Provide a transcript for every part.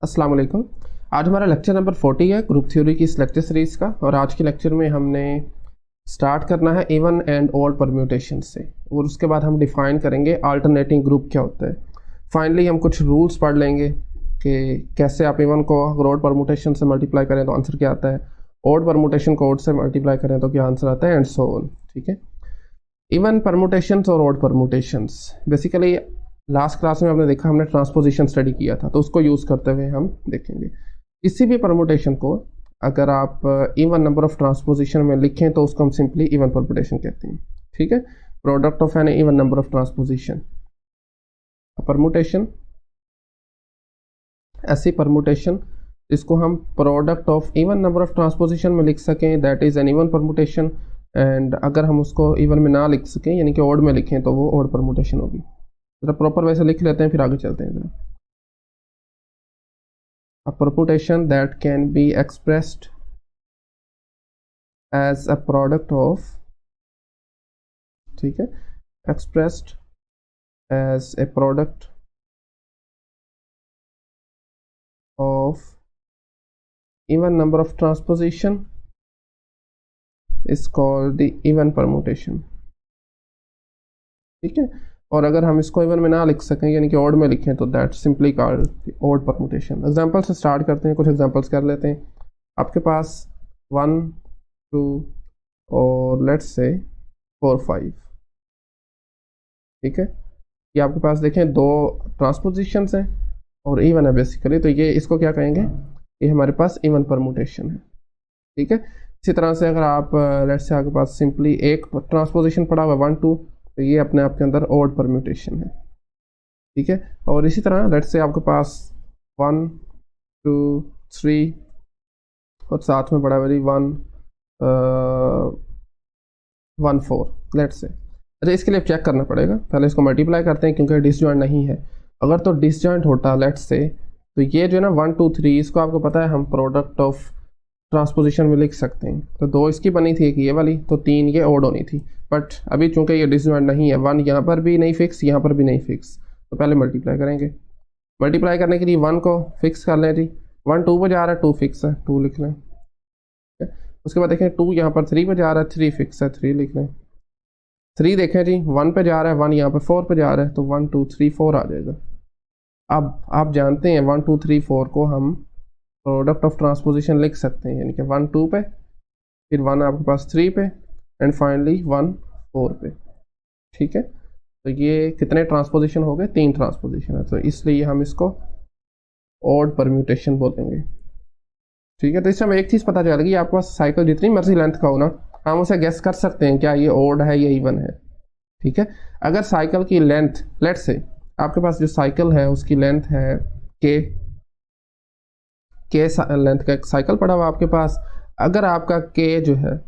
अस्सलाम वालेकुम। आज हमारा लेक्चर नंबर 40 है ग्रुप थ्योरी की इस लेक्चर सीरीज़ का। और आज के लेक्चर में हमने स्टार्ट करना है इवन एंड ऑड परम्यूटेशन से, और उसके बाद हम डिफाइन करेंगे अल्टरनेटिंग ग्रुप क्या होता है। फाइनली हम कुछ रूल्स पढ़ लेंगे कि कैसे आप इवन को अगर ऑड परम्यूटेशन से मल्टीप्लाई करें तो आंसर क्या आता है, ऑड परम्यूटेशन को ऑड से मल्टीप्लाई करें तो क्या आंसर आता है, एंड सो ऑन। ठीक है, इवन परम्यूटेशंस और odd permutations basically last class में आपने देखा, हमने ट्रांसपोजिशन स्टडी किया था, तो उसको यूज़ करते हुए हम देखेंगे। किसी भी परम्यूटेशन को अगर आप इवन नंबर ऑफ ट्रांसपोजिशन में लिखें तो उसको हम सिंपली इवन परम्यूटेशन कहते हैं। ठीक है, product of an even number of transposition. Permutation ऐसी परम्यूटेशन जिसको हम product of even number of transposition में लिख सकें, that is an even permutation. And अगर हम उसको इवन में ना लिख सकें यानी कि ऑड में लिखें तो वो ऑड परम्यूटेशन होगी। जरा प्रॉपर वैसे लिख लेते हैं, फिर आगे चलते हैं जरा। A permutation that can be expressed as a product of, ठीक है, expressed as a product of even number of transposition is called the even permutation। ठीक है, और अगर हम इसको इवन में ना लिख सकें यानी कि ऑड में लिखें तो that simply called odd permutation. Example से स्टार्ट करते हैं, कुछ एग्जांपल्स कर लेते हैं। आपके पास 1 2 और लेट्स से 4 5। ठीक है, ये आपके पास देखें दो ट्रांसपोजिशंस हैं और इवन है बेसिकली, तो ये इसको क्या कहेंगे, ये हमारे पास इवन परम्यूटेशन है। ठीक है, इसी तरह से अगर आप लेट्स से आपके पास सिंपली एक ट्रांसपोजिशन पड़ा हुआ 1 2, तो ये अपने आप के अंदर ऑड परम्यूटेशन है। ठीक है, और इसी तरह लेट्स से आपके पास 1 2 3 और साथ में बड़ा वाली 1 1 4 लेट्स से। अच्छा, इसके लिए चेक करना पड़ेगा, पहले इसको मल्टीप्लाई करते हैं क्योंकि डिसजॉइंट नहीं है। अगर तो डिसजॉइंट होता लेट्स से, तो ये जो है ना 1 2 3 इसको आपको पता है हम प्रोडक्ट ऑफ ट्रांसपोजिशन में लिख सकते हैं। तो 2 इसकी बनी थी, एक ये वाली, तो 3 ये ऑड होनी थी। बट अभी चूंकि ये डिसजॉइंट नहीं है, 1 यहाँ पर भी नहीं फिक्स, यहाँ पर भी नहीं फिक्स, तो पहले मल्टीप्लाई करेंगे। मल्टीप्लाई करने के लिए 1 को फिक्स कर लें जी, 1 2 पे जा रहा है, 2 फिक्स है, 2 लिख लें। उसके बाद देखें 2 यहाँ पर 3 पे जा रहा है, 3 फिक्स है, 3 लिख लें। 3 देखें जी 1 पे जा रहा है, 1 यहाँ पर 4 पे जा रहा है, तो 1 2 3 4 आ जाएगा। अब आप जानते हैं 1 2 3 4 को हम प्रोडक्ट ऑफ ट्रांसपोजिशन लिख सकते हैं, यानी कि 1 2 पे, फिर 1 आपके पास 3 पे, एंड फाइनली 1 4 पे। ठीक है, तो ये कितने ट्रांसपोजिशन हो गए, 3 ट्रांसपोजिशन है, तो इसलिए हम इसको ऑड परम्यूटेशन बोलेंगे। ठीक है, तो इससे हमें एक चीज़ पता चल गई, आपके पास साइकिल जितनी मर्जी लेंथ का हो ना, हम उसे गेस कर सकते हैं क्या ये ऑड है या इवन है। ठीक है, अगर साइकिल की लेंथ लेट्स से आपके पास जो साइकिल है उसकी लेंथ है के लेंथ का एक साइकिल पड़ा हुआ आपके पास, अगर आपका के जो है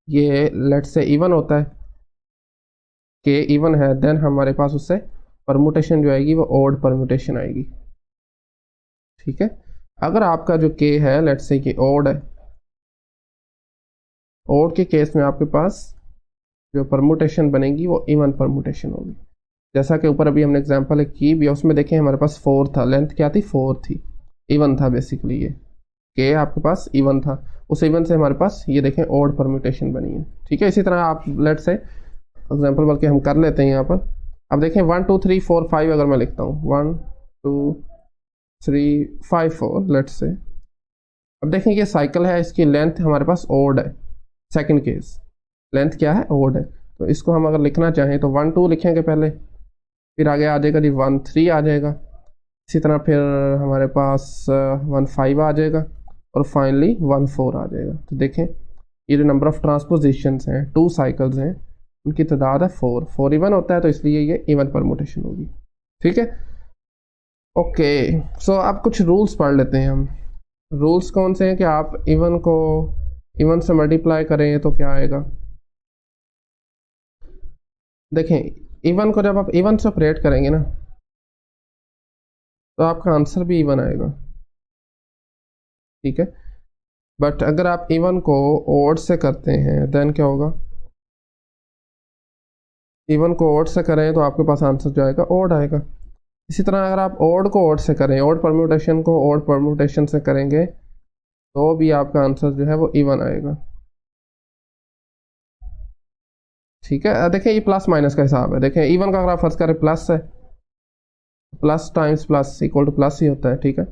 ये लेट्स से इवन होता है, के इवन है, देन हमारे पास उससे परम्यूटेशन जो आएगी वो ऑड परम्यूटेशन आएगी। ठीक है, अगर आपका जो के है लेट्स से कि ऑड है, ऑड के केस में आपके पास जो परम्यूटेशन बनेगी वो इवन परम्यूटेशन होगी। जैसा कि ऊपर अभी हमने एग्जांपल की भी, उसमें देखें हमारे पास 4 था, लेंथ क्या थी, 4 थी, इवन था बेसिकली, ये के आपके पास इवन था, उस इवन से हमारे पास ये देखें ऑड परम्यूटेशन बनी है। ठीक है, इसी तरह आप लेट्स से एग्जांपल बल्कि हम कर लेते हैं यहाँ पर। अब देखें 1 2 3 4 5 अगर मैं लिखता हूँ 1 2 3 5 4 लेट्स से, अब देखें ये साइकिल है, इसकी लेंथ हमारे पास ऑड है, सेकंड केस लेंथ क्या है, ऑड है, तो इसको हम अगर लिखना चाहें तो 1 2 लिखेंगे पहले, फिर आगे आ जाएगा जी 1 3 आ जाएगा, इसी तरह फिर हमारे पास 1 5 आ जाएगा, और फाइनली 1 4 आ जाएगा। तो देखें ये जो नंबर ऑफ ट्रांसपोजिशंस हैं, 2 साइकिल्स हैं, उनकी तादाद है 4, 4 इवन होता है, तो इसलिए ये इवन परम्यूटेशन होगी। ठीक है, ओके, सो अब कुछ रूल्स पढ़ लेते हैं हम। रूल्स कौन से हैं कि आप इवन को इवन से मल्टीप्लाई करें तो क्या आएगा। देखें इवन को जब आप इवन से ऑपरेट करेंगे ना तो आपका आंसर भी इवन आएगा। ठीक है, बट अगर आप इवन को ऑड से करते हैं देन क्या होगा, इवन को ऑड से करें तो आपके पास आंसर जो आएगा ऑड आएगा। इसी तरह अगर आप ओड को ओड से करें, ओड परम्यूटेशन को ओड परम्यूटेशन से करेंगे तो भी आपका आंसर जो है वो इवन आएगा। ठीक है, देखिए ये प्लस माइनस का हिसाब है। देखें इवन का अगर आप फर्ज करें प्लस है, plus times plus equal to plus ही होता है। ठीक है,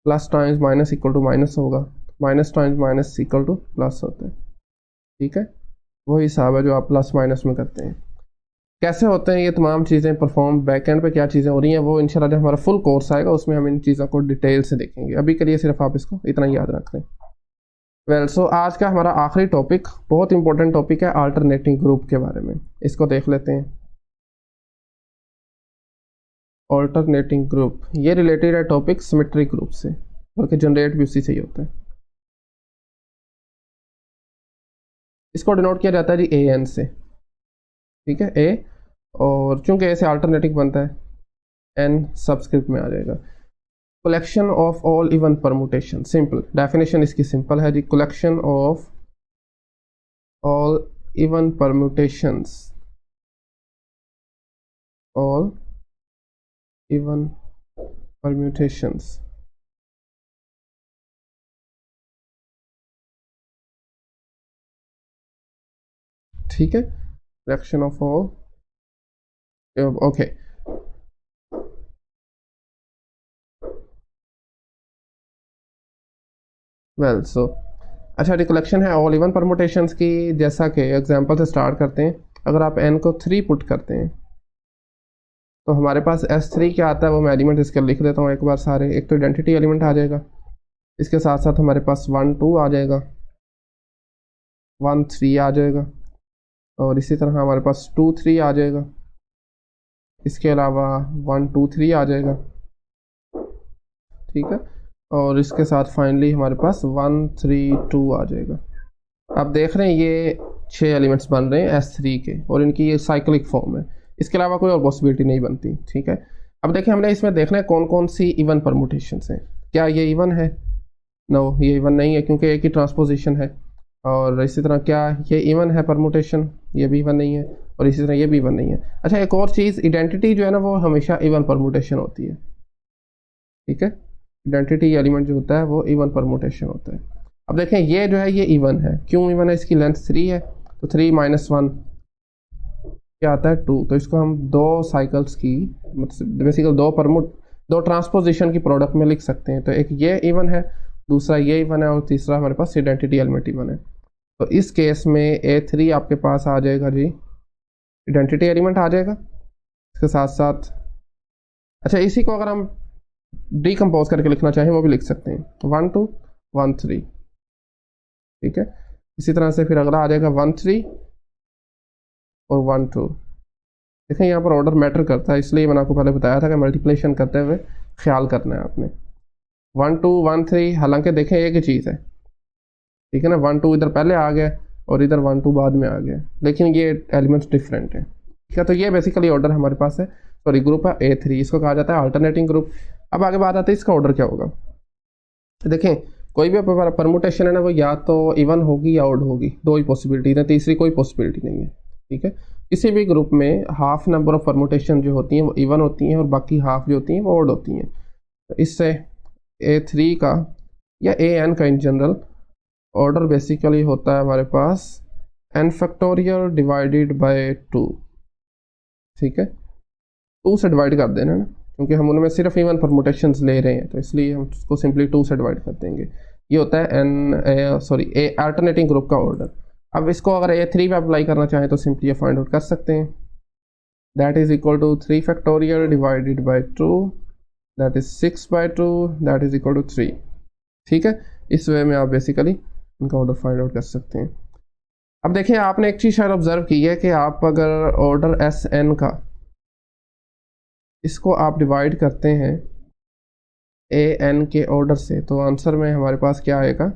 plus times minus equal to minus होगा, minus times minus equal to plus होता है। ठीक है, वही हिसाब है जो आप प्लस माइनस में करते हैं। कैसे होते हैं ये तमाम चीज़ें परफॉर्म, बैकएंड पे क्या चीज़ें हो रही हैं, वो इंशाल्लाह जब हमारा फुल कोर्स आएगा उसमें हम इन चीज़ों को डिटेल से देखेंगे। अभी के लिए सिर्फ आप इसको इतना ही याद रख लें। वेल सो आज का हमारा आखिरी टॉपिक बहुत इंपॉर्टेंट टॉपिक है, अल्टरनेटिंग ग्रुप के बारे में। इसको देख लेते हैं। अल्टरनेटिंग ग्रुप ये रिलेटेड है टॉपिक सिमेट्रिक ग्रुप से, बल्कि जनरेट भी उसी से ही होता है। इसको डिनोट किया जाता है जी ए एन से। ठीक है, ए, और चूंकि ए से अल्टरनेटिंग बनता है एन सबस्क्रिप्ट में आ जाएगा। Collection of all even permutation, simple definition इसकी सिंपल है जी, collection of all even permutations, all even permutations. ठीक है, collection of all, okay. Well so अच्छा, रिकलेक्शन है ऑल इवन परमुटेशंस की। जैसा कि एग्जांपल से स्टार्ट करते हैं। अगर आप n को 3 पुट करते हैं तो हमारे पास S3 क्या आता है, वो मैं एलिमेंट इसके लिख देता हूँ एक बार सारे। एक तो आइडेंटिटी एलिमेंट आ जाएगा, इसके साथ साथ हमारे पास 1 2 आ जाएगा, 1 3 आ जाएगा, और इसी तरह हमारे पास 2 3 आ जाएगा, इसके अलावा 1 2 3 आ जाएगा। ठीक है, और इसके साथ फाइनली हमारे पास 1 3 2 आ जाएगा। आप देख रहे हैं ये 6 एलिमेंट्स बन रहे हैं S3 के, और इनकी ये साइक्लिक फॉर्म है, इसके अलावा कोई और पॉसिबिलिटी नहीं बनती। ठीक है, अब देखिए हमने इसमें देखना है कौन कौन सी इवन परमुटेशंस हैं। क्या ये इवन है? नो, ये इवन नहीं है क्योंकि एक ही ट्रांसपोजिशन है। और इसी तरह क्या ये इवन है परमुटेशन? ये भी इवन नहीं है, और इसी तरह ये भी इवन नहीं है। अच्छा, एक और चीज़, आइडेंटिटी जो है ना वो हमेशा इवन परमुटेशन होती है। ठीक है, आइडेंटिटी एलिमेंट जो होता है वो इवन परमुटेशन होता है। अब देखें ये जो है ये इवन है, क्यों इवन है? इसकी लेंथ 3 है, तो 3 माइनस 1 क्या आता है 2। तो इसको हम दो साइकिल्स की, मतलब बेसिकली दो ट्रांसपोजिशन की प्रोडक्ट में लिख सकते हैं। तो एक ये इवन है, दूसरा ये इवन है, और तीसरा हमारे पास आइडेंटिटी एलिमेंट इवन है। तो इस केस में A3 आपके पास आ जाएगा जी, आइडेंटिटी एलिमेंट आ जाएगा इसके साथ साथ। अच्छा, इसी को अगर हम डीकम्पोज करके लिखना चाहें वो भी लिख सकते हैं, 1 2 1 3। ठीक है, इसी तरह से फिर अगला आ जाएगा 1 3 और 1 2। देखें यहाँ पर ऑर्डर मैटर करता है, इसलिए मैंने आपको पहले बताया था कि मल्टीप्लिकेशन करते हुए ख्याल करना है आपने। 1 2 1 3, हालांकि देखें एक ही चीज़ है। ठीक है ना, 1 2 इधर पहले आ गया और इधर 1 2 बाद में आ गया, लेकिन ये एलिमेंट्स डिफरेंट है। ठीक है, तो ये बेसिकली ऑर्डर हमारे पास है, सॉरी ग्रुप है A3, इसको कहा जाता है अल्टरनेटिंग ग्रुप। अब आगे बात आती है इसका ऑर्डर क्या होगा। देखें कोई भी परमुटेशन है ना वो या तो इवन होगी या ऑड होगी, दो ही पॉसिबिलिटी है, तीसरी कोई पॉसिबिलिटी नहीं है। ठीक है, किसी भी ग्रुप में हाफ नंबर ऑफ परमुटेशन जो होती हैं वो इवन होती हैं और बाकी हाफ जो होती हैं वो ऑड होती हैं। तो इससे A3 का या AN का इन जनरल ऑर्डर बेसिकली होता है हमारे पास n फैक्टोरियल डिवाइडेड बाय 2। ठीक है, 2 से डिवाइड कर देना ना, क्योंकि हम उनमें सिर्फ इवन परमुटेशंस ले रहे हैं, तो इसलिए हम उसको सिंपली 2 से डिवाइड कर देंगे। ये होता है अल्टरनेटिंग ग्रुप का ऑर्डर। अब इसको अगर A3 पे अप्लाई करना चाहें तो सिंपली ये फाइंड आउट कर सकते हैं, that is equal to 3 factorial divided by 2, that is 6 by 2, that is equal to 3। ठीक है, इस वे में आप बेसिकली इनका ऑर्डर फाइंड आउट कर सकते हैं। अब देखिए आपने एक चीज़ शायद ऑब्जर्व की है कि आप अगर ऑर्डर SN का इसको आप डिवाइड करते हैं AN के ऑर्डर से, तो आंसर में हमारे पास क्या आएगा,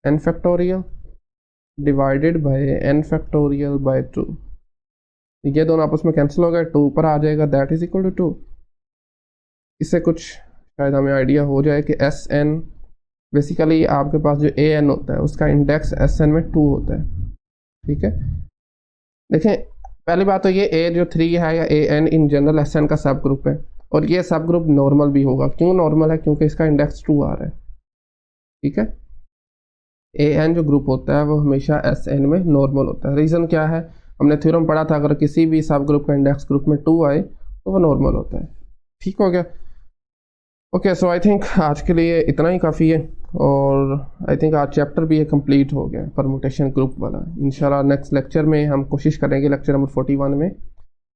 n factorial divided bye n factorial by 2। ये दोनों आपस में कैंसिल हो गए, 2 ऊपर आ जाएगा, दैट इज इक्वल टू 2। इससे कुछ शायद हमें आइडिया हो जाए कि SN बेसिकली आपके पास जो AN होता है उसका इंडेक्स SN में 2 होता है। ठीक है, देखें पहली बात तो ये ए जो 3 है या A n in general S n का सब ग्रुप है, और ये सब ग्रुप नॉर्मल भी होगा। क्यों नॉर्मल है? क्योंकि इसका इंडेक्स 2 आ रहा है। ठीक है, ए एन जो ग्रुप होता है वो हमेशा एस एन में नॉर्मल होता है। रीज़न क्या है? हमने थ्योरम पढ़ा था, अगर किसी भी सब ग्रुप का इंडेक्स ग्रुप में 2 आए तो वो नॉर्मल होता है। ठीक हो गया? ओके, सो आई थिंक आज के लिए इतना ही काफ़ी है, और आई थिंक आज चैप्टर भी ये कंप्लीट हो गया परमुटेशन ग्रुप वाला। इंशाल्लाह नेक्स्ट लेक्चर में हम कोशिश करेंगे, लेक्चर नंबर 41 में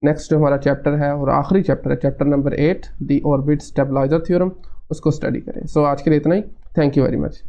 नेक्स्ट जो हमारा चैप्टर है और आखिरी चैप्टर है, chapter number 8 the orbit stabilizer theorem, उसको स्टडी करें। सो आज के लिए इतना ही। Thank you very much.